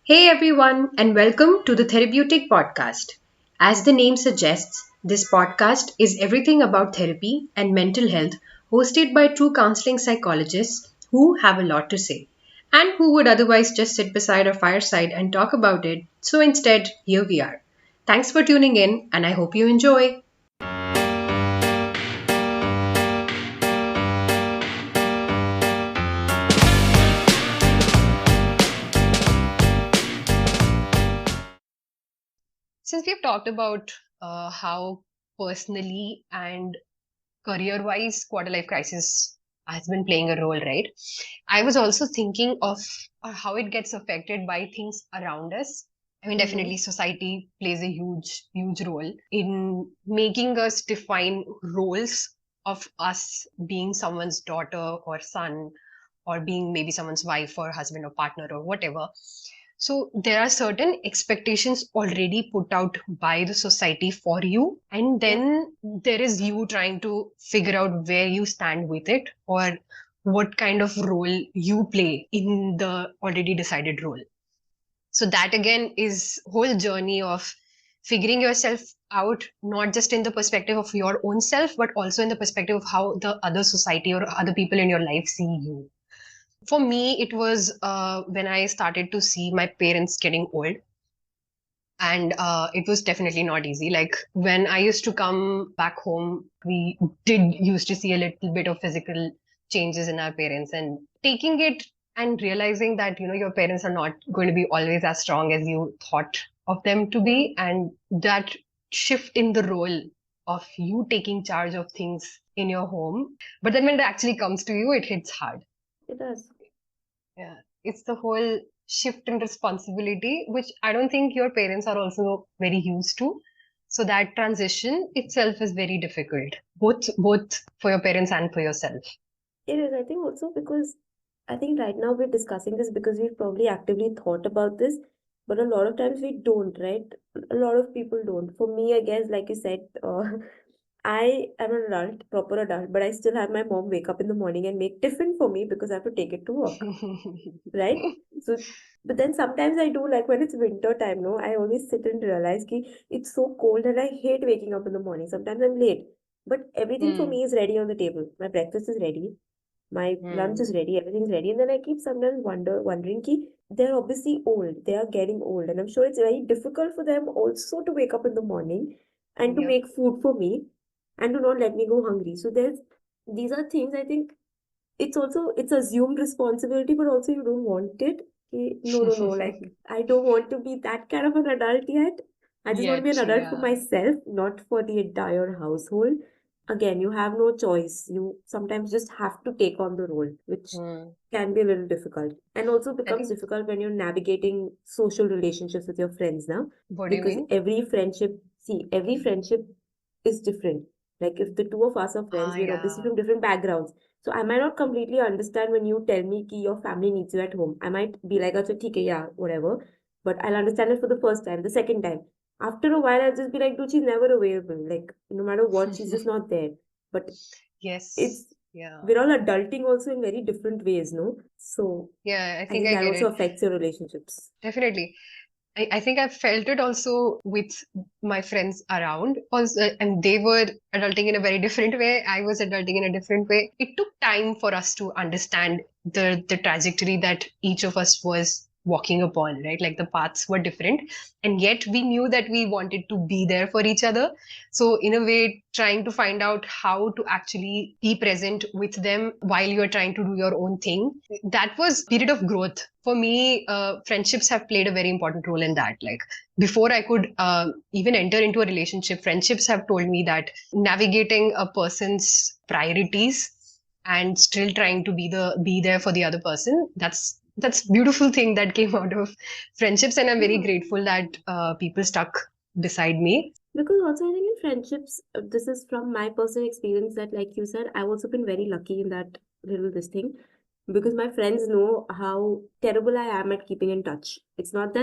Hey everyone, and welcome to the Therapeutic Podcast. As the name suggests, this podcast is everything about therapy and mental health, hosted by two counseling psychologists who have a lot to say, and who would otherwise just sit beside a fireside and talk about it. So instead, here we are. Thanks for tuning in, and I hope you enjoy. Since we've talked about how personally and career wise quarter life crisis has been playing a role, right? I was also thinking of how it gets affected by things around us. I mean, Mm-hmm. definitely society plays a huge role in making us define roles of us being someone's daughter or son, or being maybe someone's wife or husband or partner or whatever. So there are certain expectations already put out by the society for you, and Yep. then there is you trying to figure out where you stand with it or what kind of role you play in the already decided role. So that again is whole journey of figuring yourself out, not just in the perspective of your own self, but also in the perspective of how the other society or other people in your life see you. For me, it was when I started to see my parents getting old. And it was definitely not easy. Like when I used to come back home, we did used to see a little bit of physical changes in our parents, and taking it and realizing that, your parents are not going to be always as strong as you thought of them to Yeah, be. And that shift in the role of you taking charge of things in your home. But then when it actually comes to you, it hits hard. it does. Yeah, it's the whole shift in responsibility, which I don't think your parents are also very used to. So that transition itself is very difficult, both for your parents and for yourself. It is, I think, also because I think right now we're discussing this because we've probably actively thought about this, but a lot of times we don't, right? A lot of people don't. For me, I guess, like you said, I am an adult, proper adult, but I still have my mom wake up in the morning and make tiffin for me because I have to take it to work, right? So, but then sometimes I do, like when it's winter time, no, I always sit and realize ki it's so cold and I hate waking up in the morning. Sometimes I'm late, but everything for Hmm. me is ready on the table. My breakfast is ready, my lunch is Hmm. ready, everything's ready, and then I keep sometimes wondering ki they're obviously old, they are getting old, and I'm sure it's very difficult for them also to wake up in the morning and to Yep. make food for me and to not let me go hungry. So there's these are things I think it's assumed responsibility, but also you don't want it. No, like I don't want to be that kind of an adult yet. I just want to be an Yet, adult for yeah. myself, not for the entire household. Again, you have no choice. You sometimes just have to take on the role, which Hmm. can be a little difficult, and also I becomes think, difficult when you're navigating social relationships with your friends now, what do you because mean? every friendship is different. Like if the two of us are friends, Ah, we're obviously yeah. from different backgrounds, so I might not completely understand when you tell me ki your family needs you at home. I might be like, "Acha, theek hai, yeah, whatever." But I'll understand it for the first time. The second time, after a while, I'll just be like, "Dude, she's never available. Like no matter what, she's just not there." But Yes. it's Yeah. we're all adulting also in very different ways, no? So Yeah, I I think think I that get also it. affects your relationships. Definitely. I think I've felt it also with my friends around, also, and they were adulting in a very different way. I was adulting in a different way. It took time for us to understand the trajectory that each of us was walking upon, right? Like the paths were different, and yet we knew that we wanted to be there for each other. So in a way, trying to find out how to actually be present with them while you're trying to do your own thing, that was period of growth for me. Friendships have played a very important role in that. Like before I could even enter into a relationship, friendships have told me that navigating a person's priorities and still trying to be there for the other person, that's beautiful thing that came out of friendships, and I'm very Yeah. grateful that people stuck beside me. Because also I think in friendships, this is from my personal experience that like you said, I've also been very lucky in that little this thing. Because my friends know how terrible I am at keeping in touch. It's not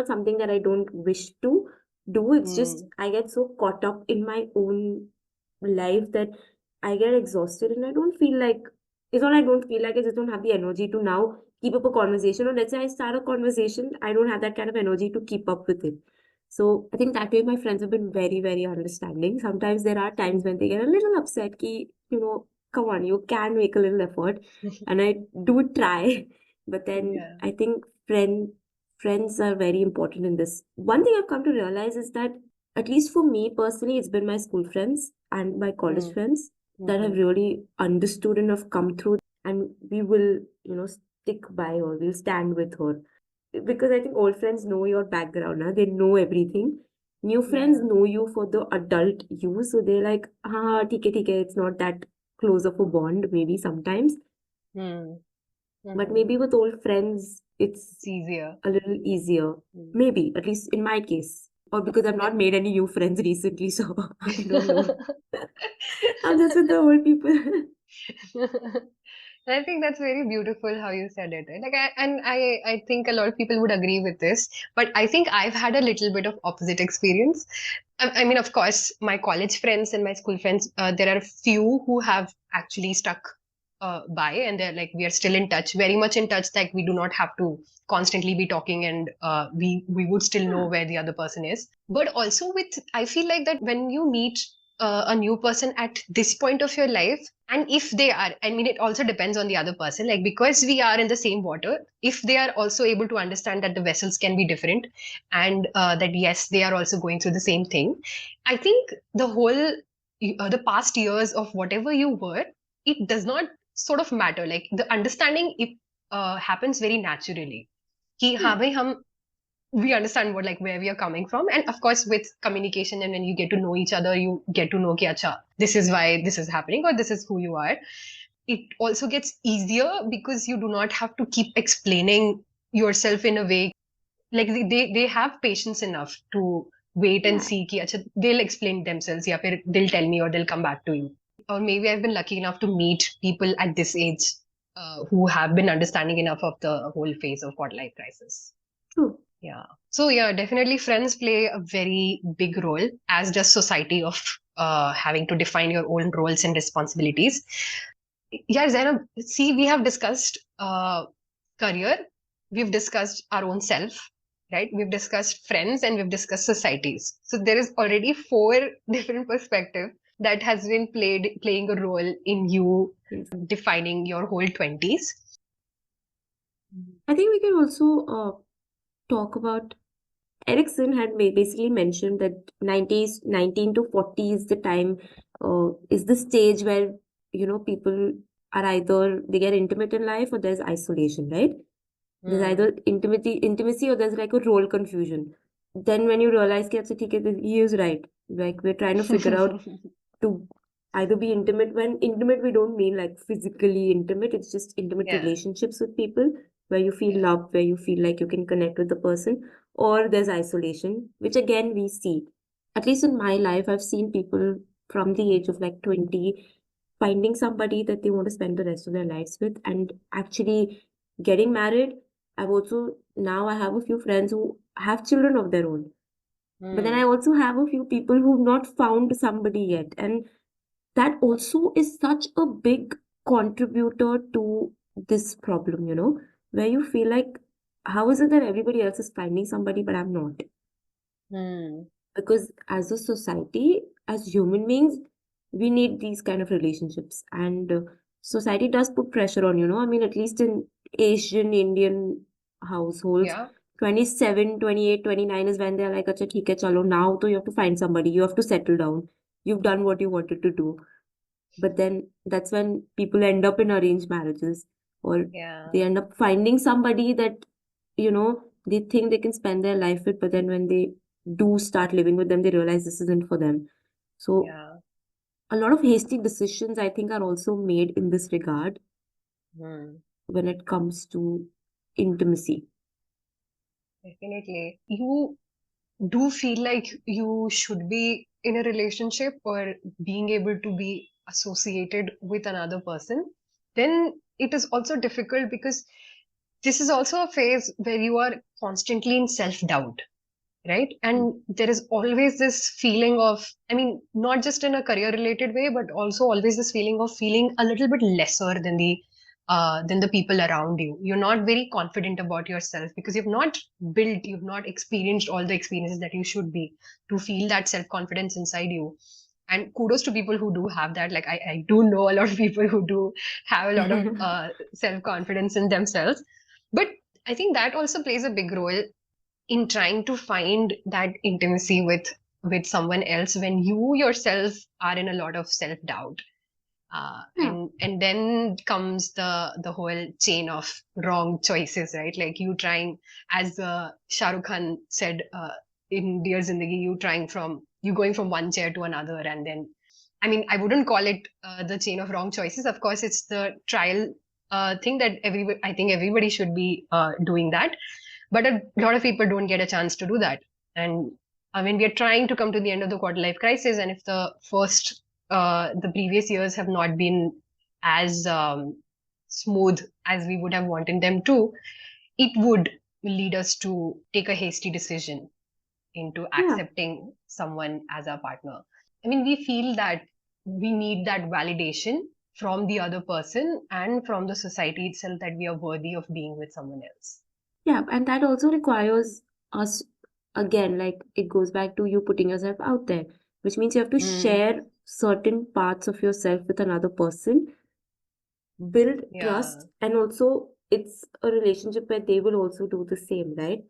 something that I don't wish to do. It's just Hmm. I get so caught up in my own life that I get exhausted and I don't feel like it's not I don't feel like I just don't have the energy to now keep up a conversation, or let's say I start a conversation, I don't have that kind of energy to keep up with it. So I think that way my friends have been very, very understanding. Sometimes there are times when they get a little upset, ki, come on, you can make a little effort. And I do try. But then Yeah. I think friends are very important in this. One thing I've come to realize is that, at least for me personally, it's been my school friends and my college Mm. friends that have Mhm. really understood and have come through, and we will, stick by her, we'll stand with her. Because I think old friends know your background, they know everything. New friends Yeah. know you for the adult you, so they're like, ठीक है, it's not that close of a bond, maybe sometimes. Mm. But Mhm. maybe with old friends, it's It's easier. a little easier. Mm. Maybe, at least in my case. Or because I've not Def- made any new friends recently, so I don't know. I'm just with the old people. I think that's very beautiful how you said it. Right? I think a lot of people would agree with this, but I think I've had a little bit of opposite experience. I mean, of course, my college friends and my school friends, there are a few who have actually stuck by, and they're like, we are still in touch, very much in touch. Like we do not have to constantly be talking, and we would still know Yeah, where the other person is. But also with, I feel like that when you meet a new person at this point of your life, and if they are, I mean, it also depends on the other person. Like because we are in the same water, if they are also able to understand that the vessels can be different, and that yes, they are also going through the same thing. I think the whole the past years of whatever you were, it does not sort of matter. Like the understanding, it happens very naturally. कि हाँ yeah, भाई हम we understand what, like where we are coming from, and of course with communication, and when you get to know each other, you get to know कि अच्छा this is why this is happening, or this is who you are. It also gets easier because you do not have to keep explaining yourself in a way. Like they have patience enough to wait and yeah. see कि अच्छा they'll explain themselves, या फिर they'll tell me or they'll come back to you. Or maybe I've been lucky enough to meet people at this age who have been understanding enough of the whole phase of quarter life crisis. True. Yeah. So yeah, definitely friends play a very big role, as does society of having to define your own roles and responsibilities. Yeah, Zainab, see, we have discussed career, we've discussed our own self, right? We've discussed friends and we've discussed societies. So there is already four different perspectives that has been playing a role in you Yes. defining your whole 20s. I think we can also talk about, Erickson had basically mentioned that 90s, 19 to 40 is the time, is the stage where, people are either they get intimate in life or there's isolation, right? There's Hmm. either intimacy or there's like a role confusion. Then when you realize that he is right. Like we're trying to figure out to either be intimate. When intimate, we don't mean like physically intimate, it's just intimate Yeah, relationships with people where you feel yeah. loved, where you feel like you can connect with the person, or there's isolation, which again we see. At least in my life, I've seen people from the age of like 20 finding somebody that they want to spend the rest of their lives with and actually getting married. I've also, now I have a few friends who have children of their own. But then I Hmm. also have a few people who've not found somebody yet. And that also is such a big contributor to this problem, where you feel like, how is it that everybody else is finding somebody, but I'm not? Hmm. Because as a society, as human beings, we need these kind of relationships. And society does put pressure on, I mean, at least in Asian, Indian households, Yeah, 27, 28, 29 is when they're like, acha, theek hai, chalo, now to you have to find somebody, you have to settle down. You've done what you wanted to do. But then that's when people end up in arranged marriages, or yeah, they end up finding somebody that, they think they can spend their life with, but then when they do start living with them, they realize this isn't for them. So yeah. a lot of hasty decisions, I think, are also made in this regard Hmm. when it comes to intimacy. Definitely. You do feel like you should be in a relationship or being able to be associated with another person, then it is also difficult because this is also a phase where you are constantly in self doubt, right? And there is always this feeling of, I mean, not just in a career related way, but also always this feeling of feeling a little bit lesser than the than the people around you. You're not very confident about yourself because you've not experienced all the experiences that you should be to feel that self confidence inside you. And kudos to people who do have that. Like I do know a lot of people who do have a lot of self confidence in themselves. But I think that also plays a big role in trying to find that intimacy with someone else when you yourself are in a lot of self doubt. Yeah. And then comes the whole chain of wrong choices, right? Like you trying, as Shah Rukh Khan said in Dear Zindagi, you going from one chair to another, and then, I mean, I wouldn't call it the chain of wrong choices. Of course, it's the trial thing that I think everybody should be doing that, but a lot of people don't get a chance to do that. And I mean, we are trying to come to the end of the quarter life crisis, and if the previous years have not been as smooth as we would have wanted them to, it would lead us to take a hasty decision into Yeah. accepting someone as our partner. I mean, we feel that we need that validation from the other person and from the society itself that we are worthy of being with someone else. Yeah, and that also requires us, again, like it goes back to you putting yourself out there, which means you have to Mm, share certain parts of yourself with another person, build yeah. trust, and also it's a relationship where they will also do the same, right?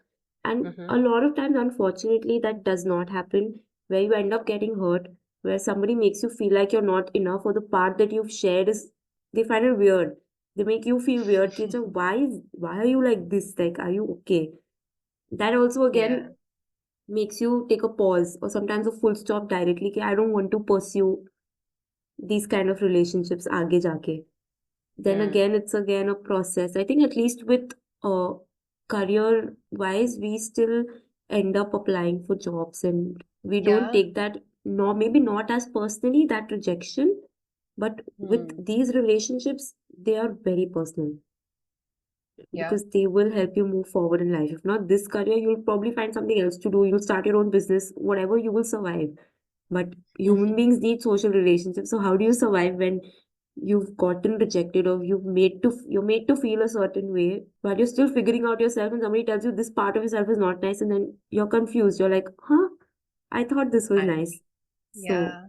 And a Hmm. lot of times, unfortunately, that does not happen, where you end up getting hurt, where somebody makes you feel like you're not enough, or the part that you've shared is, they find it weird. They make you feel weird. Ki, "Acha, why are you like this? Like, are you okay?" That also Yeah. again makes you take a pause or sometimes a full stop directly. Ki, I don't want to pursue these kind of relationships आगे जाके. Then Mm. again, it's again a process. I think at least with career wise, we still end up applying for jobs and we don't Yeah. take that, no, maybe not as personally, that rejection, but with Mm. these relationships, they are very personal Yeah. because they will help you move forward in life. If not this career, you'll probably find something else to do. You'll start your own business, whatever, you will survive. But human beings need social relationships. So how do you survive when you've gotten rejected or you're made to feel a certain way, but you're still figuring out yourself and somebody tells you this part of yourself is not nice and then you're confused. You're like, huh? I thought this was I, nice. So yeah.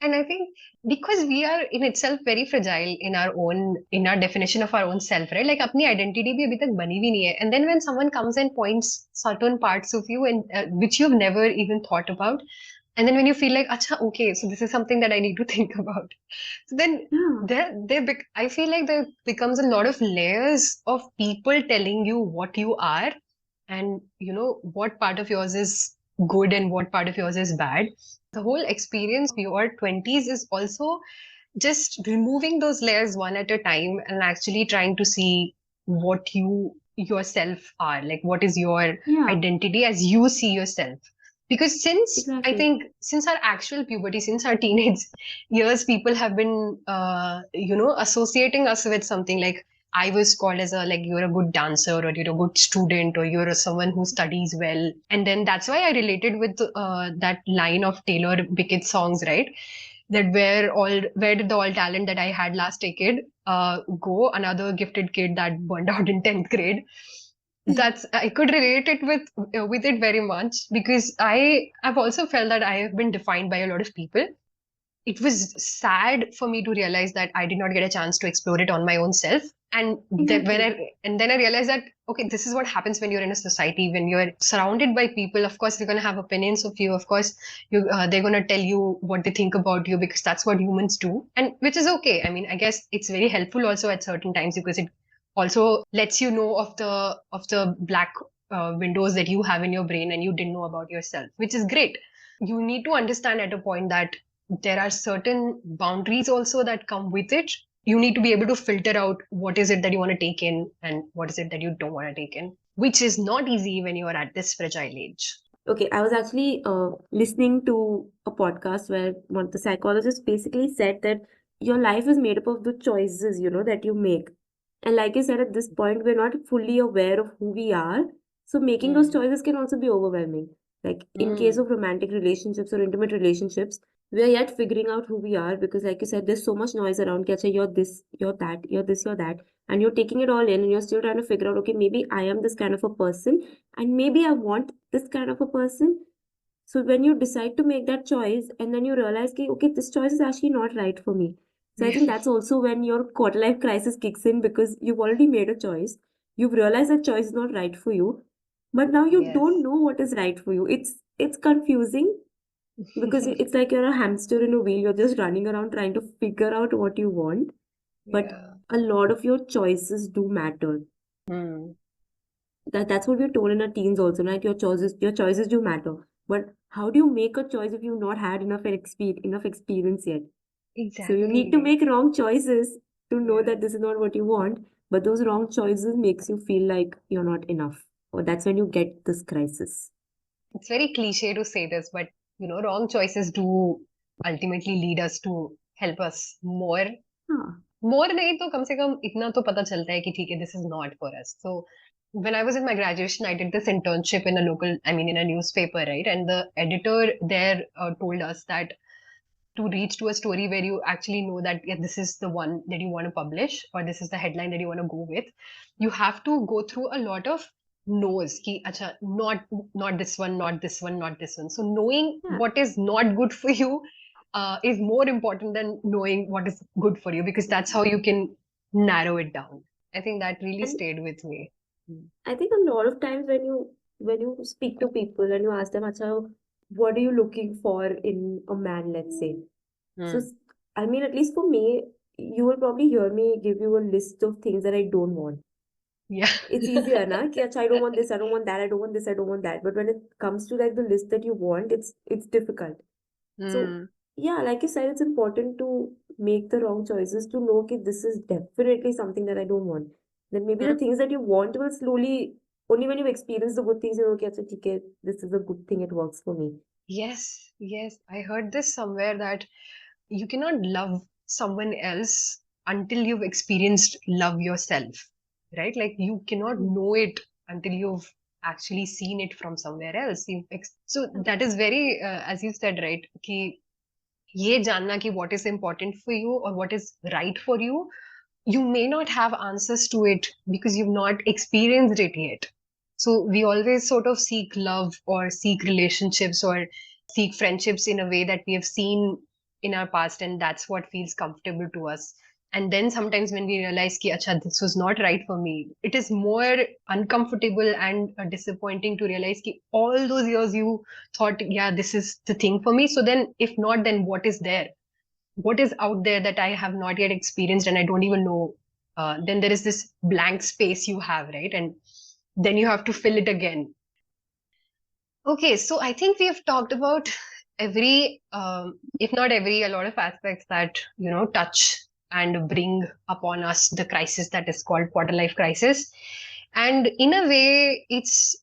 And I think because we are in itself very fragile in our definition of our own self, right? Like अपनी identity भी अभी तक बनी भी नहीं है. And then when someone comes and points certain parts of you and which you've never even thought about, and then when you feel like, acha, okay, so this is something that I need to think about. So then yeah, I feel like there becomes a lot of layers of people telling you what you are and what part of yours is good and what part of yours is bad. The whole experience of your 20s is also just removing those layers one at a time and actually trying to see what you yourself are, like what is your yeah, identity as you see yourself. Because exactly. since our actual puberty, since our teenage years, people have been associating us with something like, I was called as a, like, you're a good dancer or you're a good student or you're someone who studies well. And then that's why I related with that line of Taylor Beckett's songs, right? That where did the all talent that I had last decade go? Another gifted kid that burned out in 10th grade. That's I could relate it with it very much because I've also felt that I have been defined by a lot of people. It was sad for me to realize that I did not get a chance to explore it on my own self. And Exactly. then I realized that, okay, this is what happens when you're in a society, when you're surrounded by people. Of course, they're going to have opinions of you. Of course, they're going to tell you what they think about you because that's what humans do, and which is okay. I mean, I guess it's very helpful also at certain times because it also lets you know of the black windows that you have in your brain and you didn't know about yourself, which is great. You need to understand at a point that there are certain boundaries also that come with it. You need to be able to filter out what is it that you want to take in and what is it that you don't want to take in, which is not easy when you are at this fragile age. Okay, I was actually listening to a podcast where one of the psychologists basically said that your life is made up of the choices, that you make. And like you said, at this point, we're not fully aware of who we are. So making those Mm. choices can also be overwhelming. Like in case Mm. of romantic relationships or intimate relationships, we are yet figuring out who we are, because like you said, there's so much noise around. Kacha, you're this, you're that, you're this, you're that, and you're taking it all in, and you're still trying to figure out, okay, maybe I am this kind of a person, and maybe I want this kind of a person. So when you decide to make that choice, and then you realize, okay, okay, this choice is actually not right for me. So I think that's also when your quarter life crisis kicks in, because you've already made a choice. You've realized that choice is not right for you, but now you Yes. don't know what is right for you. It's confusing, because it's like you're a hamster in a wheel. You're just running around trying to figure out what you want. But Yeah. a lot of your choices do matter. Hmm. That's what we're told in our teens also, right? Your choices do matter. But how do you make a choice if you've not had enough experience yet? So you need to Exactly. make wrong choices to know that Yes. this is not what you want. But those wrong choices makes you feel like you're not enough. Or that's when you get this crisis. It's very cliche to say this, but wrong choices do ultimately lead us to help us more. Huh. More नहीं तो कम से कम इतना तो पता चलता है कि ठीक है, this is not for us. So when I was in my graduation, I did this internship in a local, I mean, in a newspaper, right? And the editor there told us that to reach to a story where you actually know that yeah, this is the one that you want to publish or this is the headline that you want to go with, you have to go through a lot of no's ki acha, not this one, not this one, not this one. So knowing Yeah. what is not good for you is more important than knowing what is good for you, because that's how you can narrow it down. I think that really And stayed with me. I think a lot of times when you speak to people and you ask them, Acha, what are you looking for in a man, let's say. So Hmm. I mean, at least for me, you will probably hear me give you a list of things that I don't want. Yeah. It's easier, na? Ki, acha, I don't want this, I don't want that, I don't want this, I don't want that. But when it comes to like the list that you want, it's difficult. So Hmm. yeah, like you said, it's important to make the wrong choices to know that this is definitely something that I don't want. Then maybe the things that you want will slowly, only when you experience the good things, you know, okay, acha, theek hai, this is a good thing, it works for me. Yes, yes. I heard this somewhere that you cannot love someone else until you've experienced love yourself, right? Like you cannot Hmm. know it until you've actually seen it from somewhere else. So Yeah. that is very, as you said, right? कि ये जानना कि what is important for you or what is right for you may not have answers to it because you've not experienced it yet. So we always sort of seek love or seek relationships or seek friendships in a way that we have seen in our past, and that's what feels comfortable to us. And then sometimes when we realize ki acha, this was not right for me, it is more uncomfortable and disappointing to realize ki all those years you thought, yeah, this is the thing for me. So then if not, then what is there? What is out there that I have not yet experienced and I don't even know? Then there is this blank space you have, right? And then you have to fill it again. Okay, so I think we have talked about every, if not every, a lot of aspects that, touch and bring upon us the crisis that is called quarter life crisis. And in a way,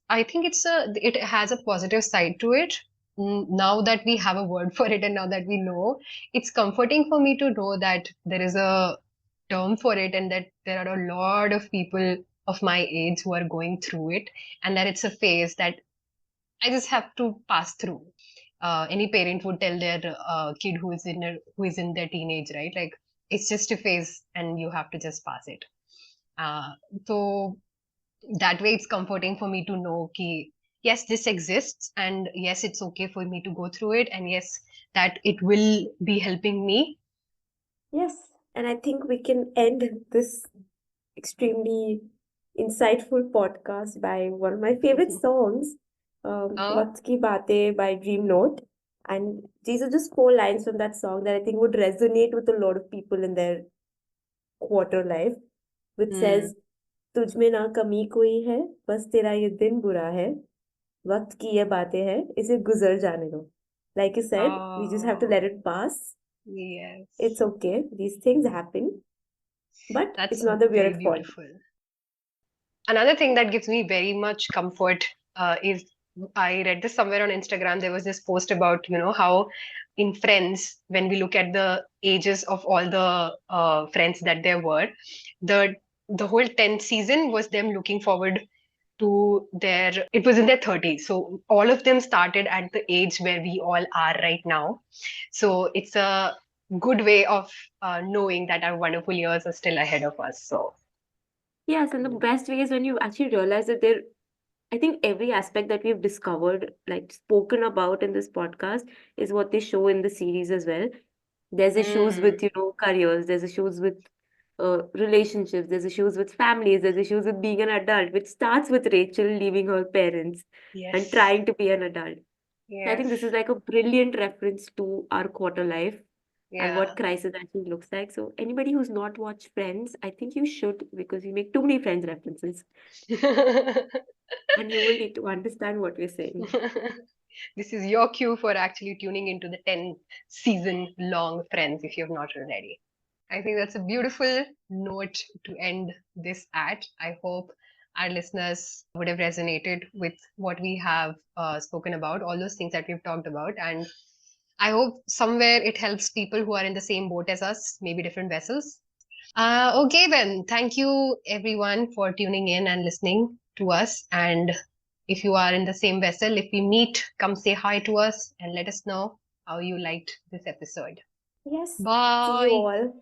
I think it has a positive side to it. Now that we have a word for it and now that we know, it's comforting for me to know that there is a term for it and that there are a lot of people of my age who are going through it, and that it's a phase that I just have to pass through. Any parent would tell their kid who is in their teenage, right? Like it's just a phase, and you have to just pass it. Uh, so that way, it's comforting for me to know ki yes, this exists, and yes, it's okay for me to go through it, and yes, that it will be helping me. Yes, and I think we can end this extremely insightful podcast by one of my favorite songs, uh, Waqt Ki Baatein by Dream Note. And these are just four lines from that song that I think would resonate with a lot of people in their quarter life, which hmm. says, तुझ में ना कमी कोई है, बस तेरा ये दिन बुरा है, वक्त की ये बातें हैं, इसे गुजर जाने दो. Like you said, we just have to let Oh, it pass. It's yes, okay. These things happen, but it's that's not that we're very at fault. beautiful. Another thing that gives me very much comfort is I read this somewhere on Instagram. There was this post about, how in Friends, when we look at the ages of all the friends that there were, the the whole 10th season was them looking forward it was in their 30s. So all of them started at the age where we all are right now. So it's a good way of knowing that our wonderful years are still ahead of us. So Yes, and the best way is when you actually realize that there, I think every aspect that we've discovered, like spoken about in this podcast, is what they show in the series as well. There's issues mm, with, careers, there's issues with relationships, there's issues with families, there's issues with being an adult, which starts with Rachel leaving her parents and yes, trying to be an adult. I yes, think this is like a brilliant reference to our quarter life and yeah. what crisis actually looks like. So anybody who's not watched Friends, I think you should, because we make too many Friends references and you will need to understand what we're saying. This is your cue for actually tuning into the 10 season long Friends if you've not already. I think that's a beautiful note to end this at. I hope our listeners would have resonated with what we have spoken about, all those things that we've talked about. And I hope somewhere it helps people who are in the same boat as us, maybe different vessels. Okay, then. Thank you, everyone, for tuning in and listening to us. And if you are in the same vessel, if we meet, come say hi to us and let us know how you liked this episode. Yes. See you Bye. all.